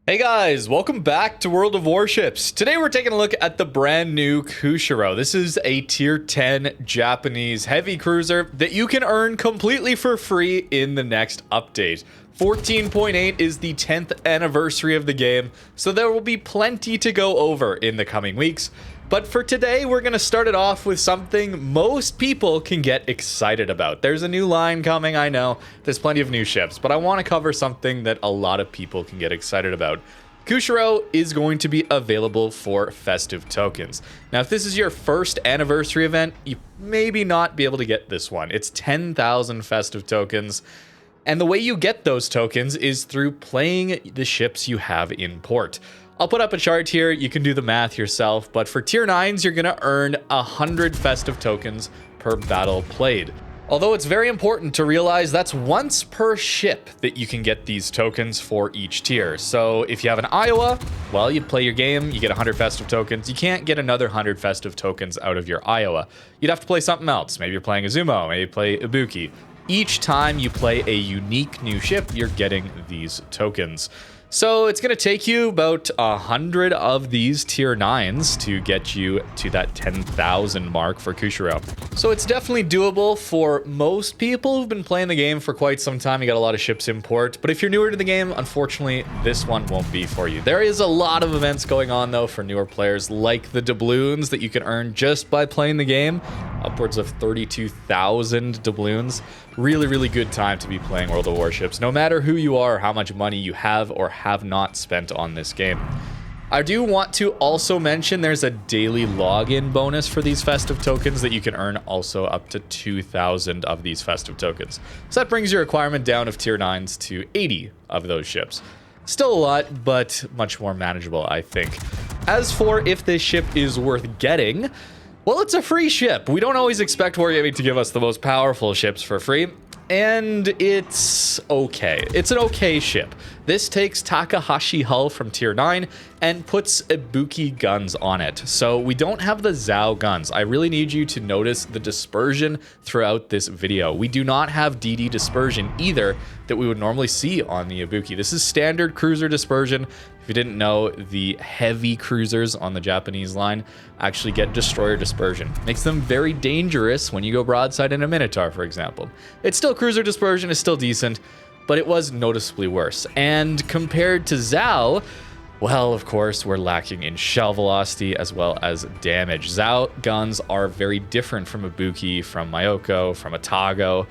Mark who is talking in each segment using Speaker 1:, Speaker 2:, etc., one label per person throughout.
Speaker 1: Hey guys, welcome back to World of Warships. Today we're taking a look at the brand new Kushiro. This is a tier 10 Japanese heavy cruiser that you can earn completely for free in the next update. 14.8 is the 10th anniversary of the game, so there will be plenty to go over in the coming weeks. But for today, we're going to start it off with something most people can get excited about. There's a new line coming, I know. There's plenty of new ships, but I want to cover something that a lot of people can get excited about. Kushiro is going to be available for festive tokens. Now, if this is your first anniversary event, you maybe not be able to get this one. It's 10,000 festive tokens. And the way you get those tokens is through playing the ships you have in port. I'll put up a chart here, you can do the math yourself, but for tier 9s, you're gonna earn 100 festive tokens per battle played. Although it's very important to realize that's once per ship that you can get these tokens for each tier. So if you have an Iowa, well, you play your game, you get 100 festive tokens. You can't get another 100 festive tokens out of your Iowa. You'd have to play something else. Maybe you're playing Azumo, maybe you play Ibuki. Each time you play a unique new ship, you're getting these tokens. So it's going to take you about 100 of these tier 9s to get you to that 10,000 mark for Kushiro. So it's definitely doable for most people who've been playing the game for quite some time. You got a lot of ships in port, but if you're newer to the game, unfortunately, this one won't be for you. There is a lot of events going on though for newer players, like the doubloons that you can earn just by playing the game. Upwards of 32,000 doubloons. Really good time to be playing World of Warships, no matter who you are, how much money you have or have not spent on this game. I do want to also mention there's a daily login bonus for these festive tokens that you can earn also up to 2,000 of these festive tokens. So that brings your requirement down of tier 9s to 80 of those ships. Still a lot, but much more manageable, I think. As for if this ship is worth getting, well, it's a free ship. We don't always expect Wargaming to give us the most powerful ships for free, and it's okay. It's an okay ship. This takes Takahashi hull from tier 9 and puts Ibuki guns on it. So we don't have the Zao guns. I really need you to notice the dispersion throughout this video. We do not have DD dispersion either that we would normally see on the Ibuki. This is standard cruiser dispersion. If you didn't know, the heavy cruisers on the Japanese line actually get destroyer dispersion. Makes them very dangerous when you go broadside in a Minotaur, for example. It's still cruiser dispersion, is still decent, but it was noticeably worse. And compared to Zao, well, of course, we're lacking in shell velocity as well as damage. Zao guns are very different from Ibuki, from Mayoko, from Atago.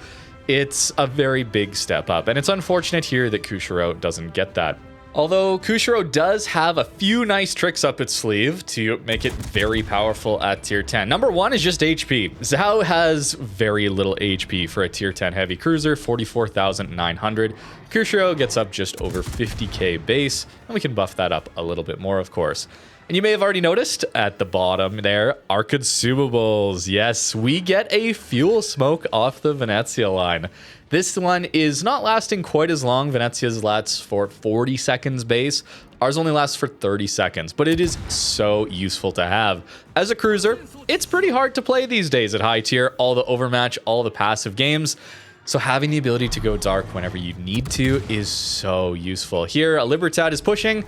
Speaker 1: It's a very big step up, and it's unfortunate here that Kushiro doesn't get that. Although Kushiro does have a few nice tricks up its sleeve to make it very powerful at tier 10. Number one is just HP. Zao has very little HP for a tier 10 heavy cruiser, 44,900. Kushiro gets up just over 50k base, and we can buff that up a little bit more, of course. And you may have already noticed at the bottom there, our consumables. Yes, we get a fuel smoke off the Venezia line. This one is not lasting quite as long. Venezia's lasts for 40 seconds base. Ours only lasts for 30 seconds, but it is so useful to have. As a cruiser, it's pretty hard to play these days at high tier, all the overmatch, all the passive games. So having the ability to go dark whenever you need to is so useful. Here, a Libertad is pushing.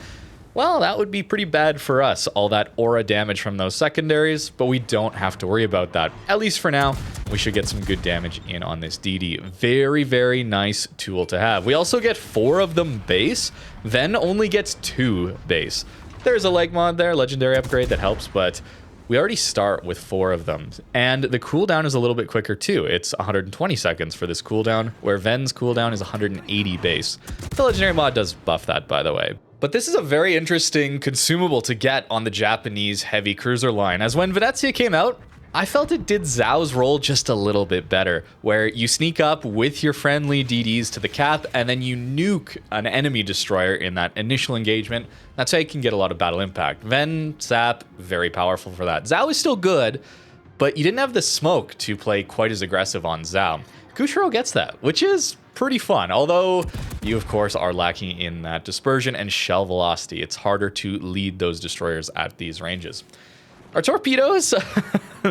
Speaker 1: Well, that would be pretty bad for us, all that aura damage from those secondaries, but we don't have to worry about that. At least for now, we should get some good damage in on this DD. Very nice tool to have. We also get 4 of them base, Ven only gets 2 base. There's a leg mod there, legendary upgrade that helps, but we already start with 4 of them. And the cooldown is a little bit quicker too. It's 120 seconds for this cooldown, where Ven's cooldown is 180 base. The legendary mod does buff that, by the way. But this is a very interesting consumable to get on the Japanese heavy cruiser line, as when Venezia came out, I felt it did Zao's role just a little bit better, where you sneak up with your friendly DDs to the cap, and then you nuke an enemy destroyer in that initial engagement. That's how you can get a lot of battle impact. Ven, Zap, very powerful for that. Zao is still good, but you didn't have the smoke to play quite as aggressive on Zao. Kushiro gets that, which is pretty fun, although you of course are lacking in that dispersion and shell velocity. It's harder to lead those destroyers at these ranges. Our torpedoes,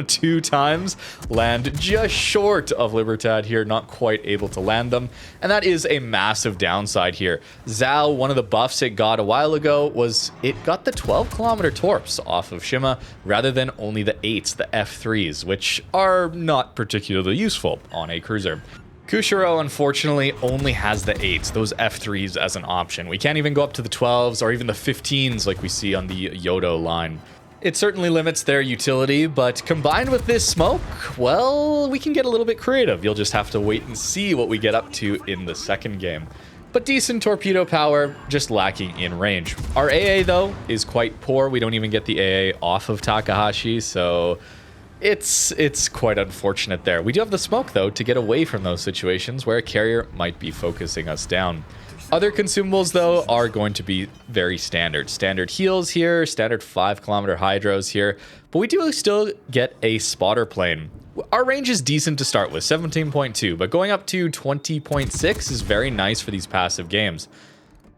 Speaker 1: 2 times, land just short of Libertad here, not quite able to land them. And that is a massive downside here. Zhao, one of the buffs it got a while ago was it got the 12-kilometer torps off of Shima rather than only the 8s, the F3s, which are not particularly useful on a cruiser. Kushiro, unfortunately, only has the 8s, those F3s as an option. We can't even go up to the 12s or even the 15s like we see on the Yodo line. It certainly limits their utility, but combined with this smoke, well, we can get a little bit creative. You'll just have to wait and see what we get up to in the second game. But decent torpedo power, just lacking in range. Our AA, though, is quite poor. We don't even get the AA off of Takahashi, so it's quite unfortunate there. We do have the smoke, though, to get away from those situations where a carrier might be focusing us down. Other consumables, though, are going to be very standard. Standard heals here, standard 5-kilometer hydros here, but we do still get a spotter plane. Our range is decent to start with, 17.2, but going up to 20.6 is very nice for these passive games.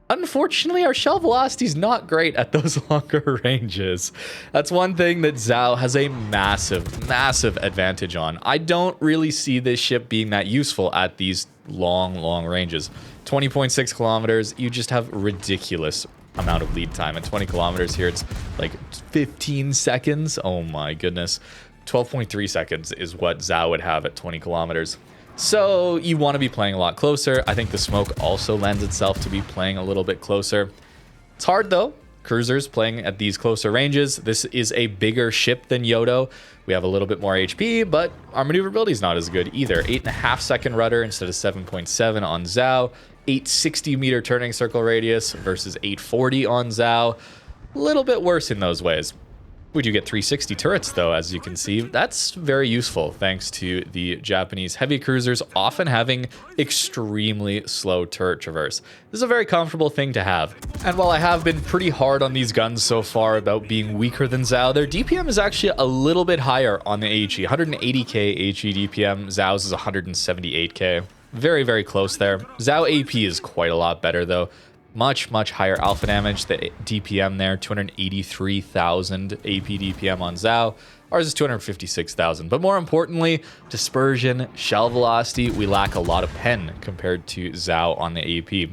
Speaker 1: Unfortunately, our shell velocity is not great at those longer ranges. That's one thing that Zhao has a massive advantage on. I don't really see this ship being that useful at these long ranges. 20.6 kilometers, you just have ridiculous amount of lead time. At 20 kilometers here, it's like 15 seconds. Oh my goodness. 12.3 seconds is what Zhao would have at 20 kilometers. So you want to be playing a lot closer. I think the smoke also lends itself to be playing a little bit closer. It's hard though. Cruisers playing at these closer ranges. This is a bigger ship than Yodo. We have a little bit more HP, but our maneuverability is not as good either. 8.5 second rudder instead of 7.7 on Zhao. 860 meter turning circle radius versus 840 on Zhao. A little bit worse in those ways. We do get 360 turrets though, as you can see. That's very useful thanks to the Japanese heavy cruisers often having extremely slow turret traverse. This is a very comfortable thing to have. And while I have been pretty hard on these guns so far about being weaker than Zhao, their DPM is actually a little bit higher on the HE. 180k HE DPM, Zhao's is 178k. Very close there. Zhao AP is quite a lot better though. Much higher alpha damage. The DPM there, 283,000 AP DPM on Zhao. Ours is 256,000. But more importantly, dispersion, shell velocity, we lack a lot of pen compared to Zhao on the AP.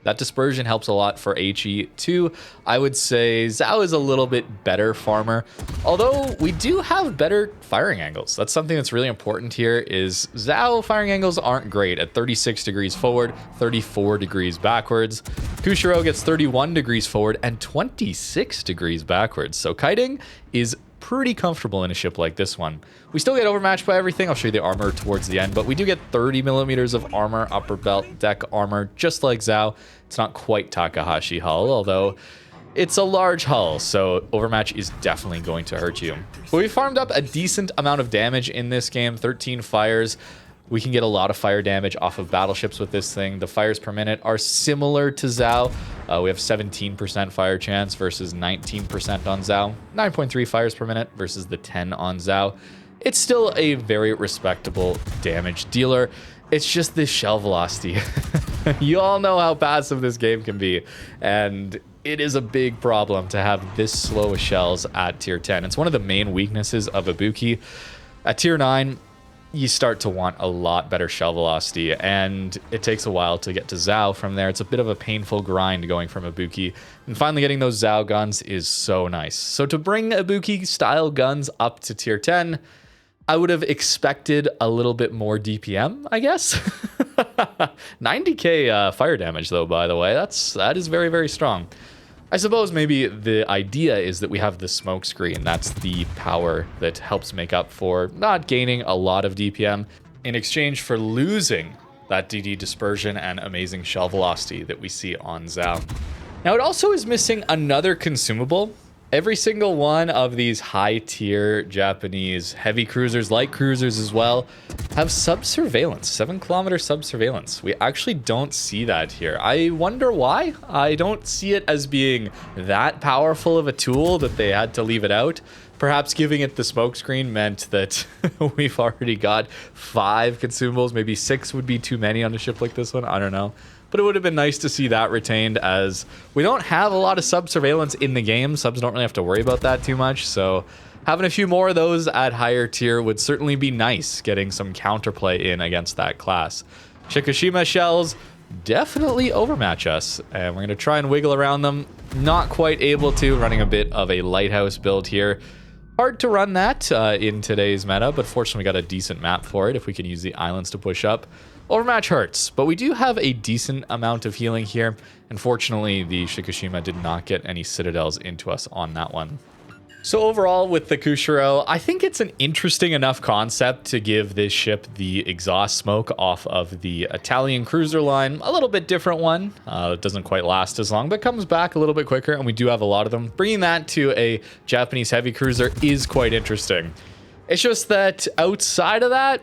Speaker 1: That dispersion helps a lot for HE too. I would say Zhao is a little bit better farmer, although we do have better firing angles. That's something that's really important here is Zhao firing angles aren't great at 36 degrees forward, 34 degrees backwards. Kushiro gets 31 degrees forward and 26 degrees backwards. So kiting is pretty comfortable in a ship like this one. We still get overmatched by everything. I'll show you the armor towards the end, but we do get 30 millimeters of armor, upper belt, deck armor, just like Zhao. It's not quite Takahashi hull, although it's a large hull, so overmatch is definitely going to hurt you. But we farmed up a decent amount of damage in this game, 13 fires. We can get a lot of fire damage off of battleships with this thing. The fires per minute are similar to Zhao. We have 17% fire chance versus 19% on Zhao. 9.3 fires per minute versus the 10 on Zhao. It's still a very respectable damage dealer. It's just this shell velocity. You all know how passive this game can be, and it is a big problem to have this slow shells at tier 10. It's one of the main weaknesses of Ibuki. At tier 9, you start to want a lot better shell velocity, and it takes a while to get to Zhao from there. It's a bit of a painful grind going from Ibuki, and finally getting those Zhao guns is so nice. So to bring Ibuki style guns up to tier 10, I would have expected a little bit more DPM, I guess. 90k fire damage though, by the way. That is very strong. I suppose maybe the idea is that we have the smoke screen. That's the power that helps make up for not gaining a lot of DPM in exchange for losing that DD dispersion and amazing shell velocity that we see on Zhao. Now it also is missing another consumable. Every single one of these high-tier Japanese heavy cruisers, light cruisers as well, have sub-surveillance, 7-kilometer sub-surveillance. We actually don't see that here. I wonder why. I don't see it as being that powerful of a tool that they had to leave it out. Perhaps giving it the smoke screen meant that we've already got 5 consumables. Maybe 6 would be too many on a ship like this one. I don't know. But it would have been nice to see that retained, as we don't have a lot of sub surveillance in the game. Subs don't really have to worry about that too much. So Having a few more of those at higher tier would certainly be nice, getting some counterplay in against that class. Shikushima shells definitely overmatch us, and we're going to try and wiggle around them. Not quite able to, running a bit of a lighthouse build here. Hard to run that in today's meta, but fortunately we got a decent map for it if we can use the islands to push up. Overmatch hurts, but we do have a decent amount of healing here. Unfortunately, the Shikushima did not get any citadels into us on that one. So overall, with the Cushiro, I think it's an interesting enough concept to give this ship the exhaust smoke off of the Italian cruiser line. A little bit different one. It doesn't quite last as long, but comes back a little bit quicker, and we do have a lot of them. Bringing that to a Japanese heavy cruiser is quite interesting. It's just that outside of that,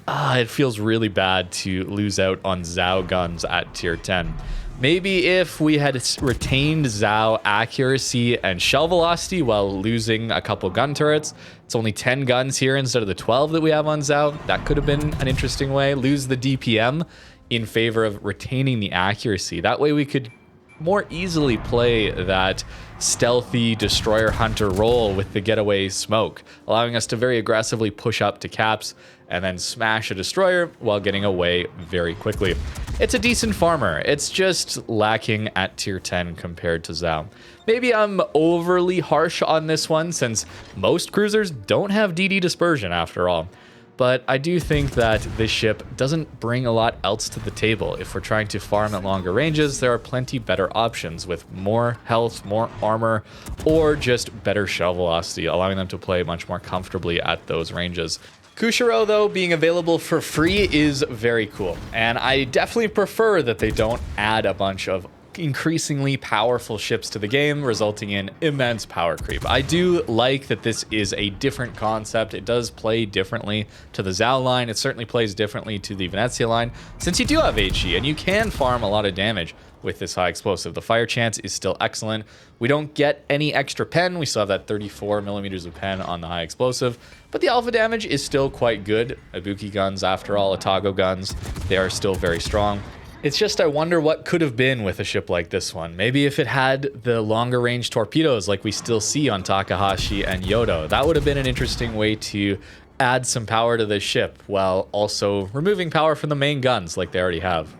Speaker 1: it feels really bad to lose out on Zhao guns at tier 10. Maybe if we had retained Zhao accuracy and shell velocity while losing a couple gun turrets. It's only 10 guns here instead of the 12 that we have on Zhao. That could have been an interesting way. Lose the DPM in favor of retaining the accuracy. That way we could more easily play that stealthy destroyer hunter role with the getaway smoke, allowing us to very aggressively push up to caps and then smash a destroyer while getting away very quickly. It's a decent farmer. It's just lacking at tier 10 compared to Zhao. Maybe I'm overly harsh on this one since most cruisers don't have DD dispersion after all. But I do think that this ship doesn't bring a lot else to the table. If we're trying to farm at longer ranges, there are plenty better options with more health, more armor, or just better shell velocity, allowing them to play much more comfortably at those ranges. Kushiro, though, being available for free is very cool, and I definitely prefer that they don't add a bunch of increasingly powerful ships to the game, resulting in immense power creep. I do like that this is a different concept. It does play differently to the Zhao line. It certainly plays differently to the Venezia line, since you do have HE, and you can farm a lot of damage with this high explosive. The fire chance is still excellent. We don't get any extra pen. We still have that 34 millimeters of pen on the high explosive, but the alpha damage is still quite good. Ibuki guns, after all, Atago guns, they are still very strong. It's just I wonder what could have been with a ship like this one. Maybe if it had the longer range torpedoes like we still see on Takahashi and Yodo. That would have been an interesting way to add some power to this ship while also removing power from the main guns like they already have.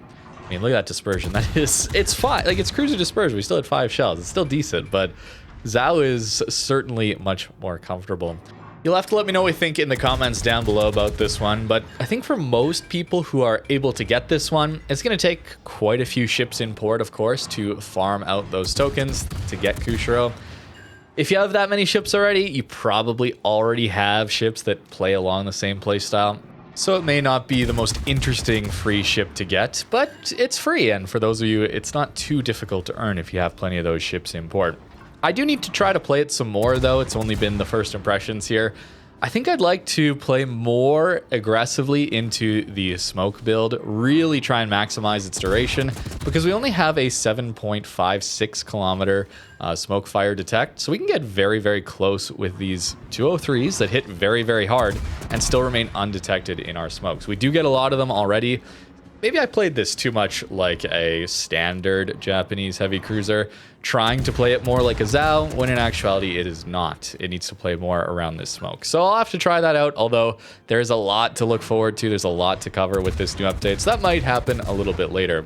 Speaker 1: I mean, look at that dispersion. It's fine. Like, it's cruiser dispersion. We still had 5 shells. It's still decent, but Zhao is certainly much more comfortable. You'll have to let me know what you think in the comments down below about this one, but I think for most people who are able to get this one, it's going to take quite a few ships in port, of course, to farm out those tokens to get Kushiro. If you have that many ships already, you probably already have ships that play along the same playstyle. So it may not be the most interesting free ship to get, but it's free, and for those of you, it's not too difficult to earn if you have plenty of those ships in port. I do need to try to play it some more, though. It's only been the first impressions here. I think I'd like to play more aggressively into the smoke build, really try and maximize its duration, because we only have a 7.56 kilometer smoke fire detect, so we can get very, very close with these 203s that hit very, very hard and still remain undetected in our smokes. We do get a lot of them already. Maybe I played this too much like a standard Japanese heavy cruiser, trying to play it more like a Zhao, when in actuality it is not. It needs to play more around this smoke. So I'll have to try that out, although there's a lot to look forward to. There's a lot to cover with this new update, so that might happen a little bit later.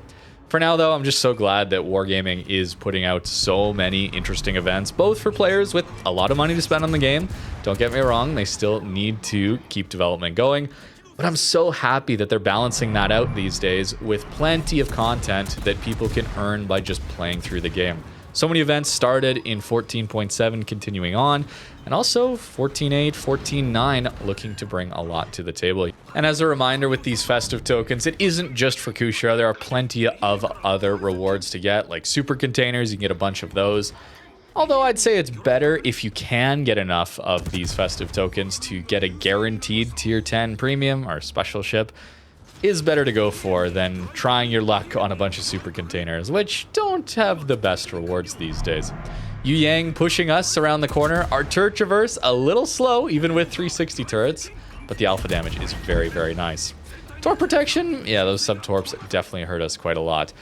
Speaker 1: For now, though, I'm just so glad that Wargaming is putting out so many interesting events, both for players with a lot of money to spend on the game. Don't get me wrong, they still need to keep development going. But I'm so happy that they're balancing that out these days with plenty of content that people can earn by just playing through the game. So many events started in 14.7 continuing on, and also 14.8, 14.9 looking to bring a lot to the table. And as a reminder, with these festive tokens, it isn't just for Kushiro. There are plenty of other rewards to get, like super containers. You can get a bunch of those. Although I'd say it's better if you can get enough of these festive tokens to get a guaranteed tier 10 premium or special ship, is better to go for than trying your luck on a bunch of super containers, which don't have the best rewards these days. Yu Yang pushing us around the corner. Our turret traverse a little slow, even with 360 turrets, but the alpha damage is very, very nice. Torp protection, yeah, those sub-torps definitely hurt us quite a lot.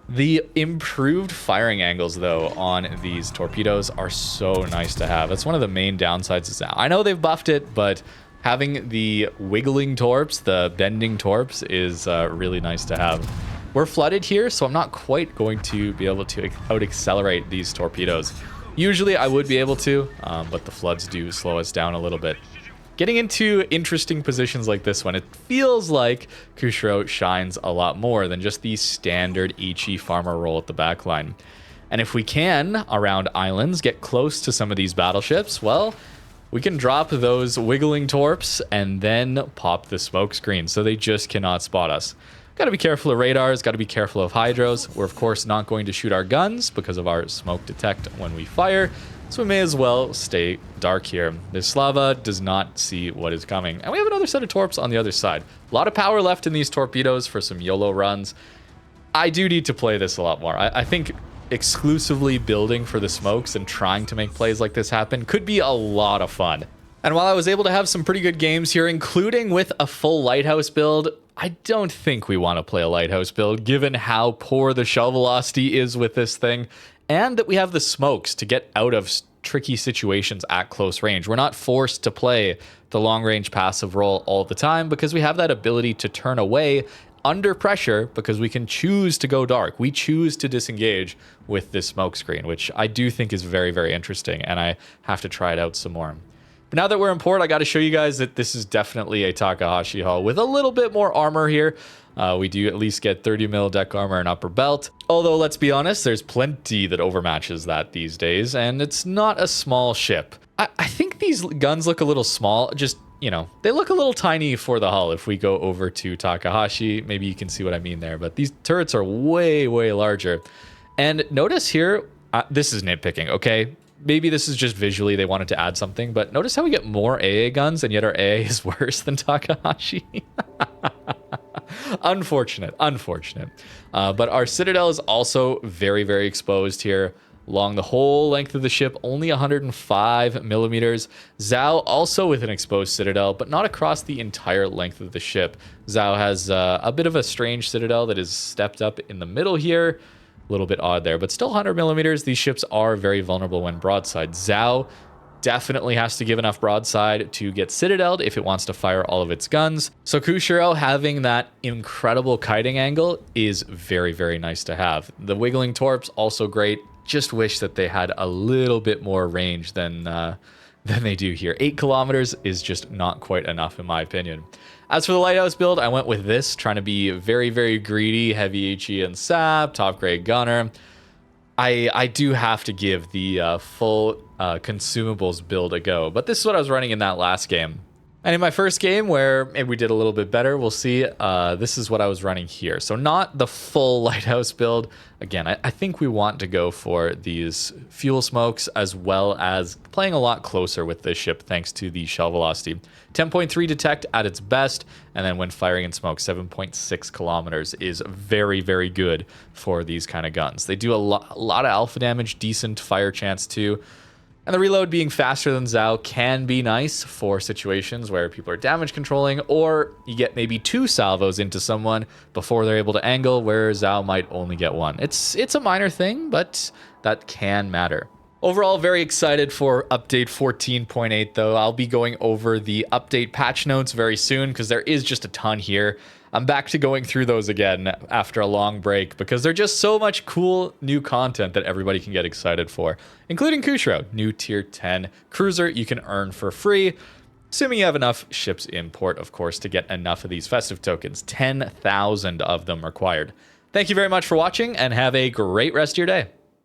Speaker 1: The improved firing angles, though, on these torpedoes are so nice to have. That's one of the main downsides of Zao. I know they've buffed it, but having the wiggling torps, the bending torps, is really nice to have. We're flooded here, so I'm not quite going to be able to out-accelerate these torpedoes. Usually I would be able to, but the floods do slow us down a little bit. Getting into interesting positions like this one, it feels like Kushiro shines a lot more than just the standard Ichi farmer role at the backline. And if we can, around islands, get close to some of these battleships, well, we can drop those wiggling torps and then pop the smoke screen so they just cannot spot us. Got to be careful of radars, got to be careful of hydros. We're of course not going to shoot our guns because of our smoke detect when we fire. So we may as well stay dark here. This Slava does not see what is coming. And we have another set of torps on the other side. A lot of power left in these torpedoes for some YOLO runs. I do need to play this a lot more. I think exclusively building for the smokes and trying to make plays like this happen could be a lot of fun. And while I was able to have some pretty good games here, including with a full lighthouse build, I don't think we want to play a lighthouse build given how poor the shell velocity is with this thing. And that we have the smokes to get out of tricky situations at close range. We're not forced to play the long-range passive role all the time because we have that ability to turn away under pressure because we can choose to go dark. We choose to disengage with this smoke screen, which I do think is very, very interesting, and I have to try it out some more. But now that we're in port, I got to show you guys that this is definitely a Takahashi hull with a little bit more armor here. We do at least get 30 mil deck armor and upper belt. Although, let's be honest, there's plenty that overmatches that these days, and it's not a small ship. I think these guns look a little small, just, you know, they look a little tiny for the hull. If we go over to Takahashi, maybe you can see what I mean there, but these turrets are way, way larger. And notice here, this is nitpicking, okay? Maybe this is just visually they wanted to add something, but notice how we get more AA guns, and yet our AA is worse than Takahashi. Unfortunate. But our Citadel is also very, very exposed here along the whole length of the ship, only 105 millimeters. Zao also with an exposed Citadel, but not across the entire length of the ship. Zao has a bit of a strange Citadel that is stepped up in the middle here. A little bit odd there, but still 100 millimeters. These ships are very vulnerable when broadside. Zao definitely has to give enough broadside to get citadeled if it wants to fire all of its guns. So Cushiro having that incredible kiting angle is very, very nice to have. The wiggling torps also great. Just wish that they had a little bit more range than they do here. 8 kilometers is just not quite enough in my opinion. As for the lighthouse build, I went with this, trying to be very, very greedy, heavy HE and SAP, top grade gunner. I do have to give the full consumables build a go, but this is what I was running in that last game. And in my first game, where maybe we did a little bit better, we'll see, this is what I was running here. So not the full lighthouse build. Again, I think we want to go for these fuel smokes as well as playing a lot closer with this ship thanks to the shell velocity. 10.3 detect at its best, and then when firing in smoke, 7.6 kilometers is very, very good for these kind of guns. They do a lot of alpha damage, decent fire chance too. And the reload being faster than Zao can be nice for situations where people are damage controlling, or you get maybe 2 salvos into someone before they're able to angle, where Zao might only get 1. It's a minor thing, but that can matter. Overall, very excited for update 14.8 though. I'll be going over the update patch notes very soon because there is just a ton here. I'm back to going through those again after a long break because they're just so much cool new content that everybody can get excited for, including Kushiro, new tier 10 cruiser you can earn for free, assuming you have enough ships in port, of course, to get enough of these festive tokens. 10,000 of them required. Thank you very much for watching and have a great rest of your day.